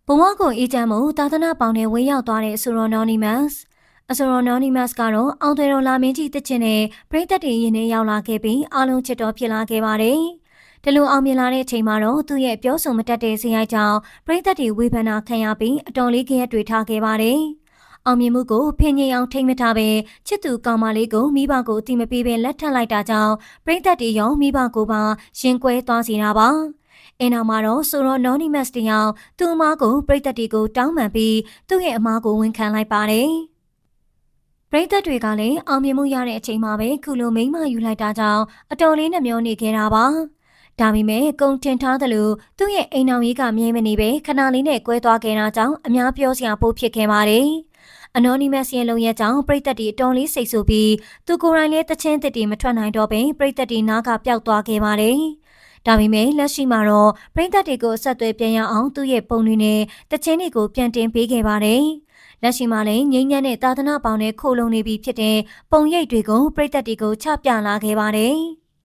ဘဝကိုအေးချမ်းမှုသာသနာပေါင်းနဲ့ဝေရောက်သွားတဲ့အဆိုတော် Anonymous အဆိုတော် Anonymous ကတော့အောင်သွေတော်လာမင်းကြီးတချင်နဲ့ပရိသတ်တွေရင်ထဲရောက်လာခဲ့ပြီးအားလုံးချစ်တော်ဖြစ်လာခဲ့ပါတယ်။ဒီလိုအောင်မြင်လာတဲ့အချိန်မှာတော့သူ့ရဲ့ပြောဆိုမတတ်တဲ့ဇာတ်ရိုက်ကြောင့်ပရိသတ်တွေဝေဖန်တာခံရပြီးအတော်လေးကြက်တွေထားခဲ့ပါတယ်။အောင်မြင်မှုကိုဖင်ငိမ်အောင်ထိမ့်မထားပဲချစ်သူကောင်မလေးကိုမိဘကိုအတိမပေးပဲလက်ထပ်လိုက်တာကြောင့်ပရိသတ်တွေရောမိဘကိုပါရင်ကွဲသွားစေတာပါ။အနောက်မှာတော့ဆိုတော့ Anonymous တယောက်သူ့အမားကိုပရိသတ်တွေကိုတောင်းပန်ပြီးသူ့ရဲ့အမားကိုဝန်ခံလိုက်ပါတယ်။ပရိသတ်တွေကလည်းအောင်မြင်မှုရတဲ့အချိန်မှာပဲခုလိုမိမယူလိုက်တာကြောင့်အတော်လေးနှမျောနေခဲ့တာပါ။ဒါပေမဲ့ကုံတင်ထားသလိုသူ့ရဲ့အိမ်အောင်ရေးကမြဲမနေပဲခဏလေးနဲ့ကွဲသွားခဲ့တာကြောင့်အများပြောစရာပိုဖြစ်ခဲ့ပါတယ်။ Anonymous ရဲ့လုံရက်ကြောင့်ပရိသတ်တွေအတော်လေးစိတ်ဆိုးပြီးသူကိုယ်တိုင်လည်းတချင်းတစ်တီမထွက်နိုင်တော့ပဲပရိသတ်တွေနားကပျောက်သွားခဲ့ပါတယ်။ဒါပေမဲ့လက်ရှိမှာတော့ပရိသတ်တွေကိုအဆက်အသွယ်ပြန်ရအောင်သူ့ရဲ့ပုံတွေနဲ့တခြင်းတွေကိုပြန်တင်ပေးခဲ့ပါတယ်။လက်ရှိမှာလည်းငိမ့်ညံ့တဲ့သာသနာပေါင်းနဲ့ခိုလုံနေပြီဖြစ်တဲ့ပုံရိပ်တွေကိုပရိသတ်တွေကိုချပြလာခဲ့ပါတယ်။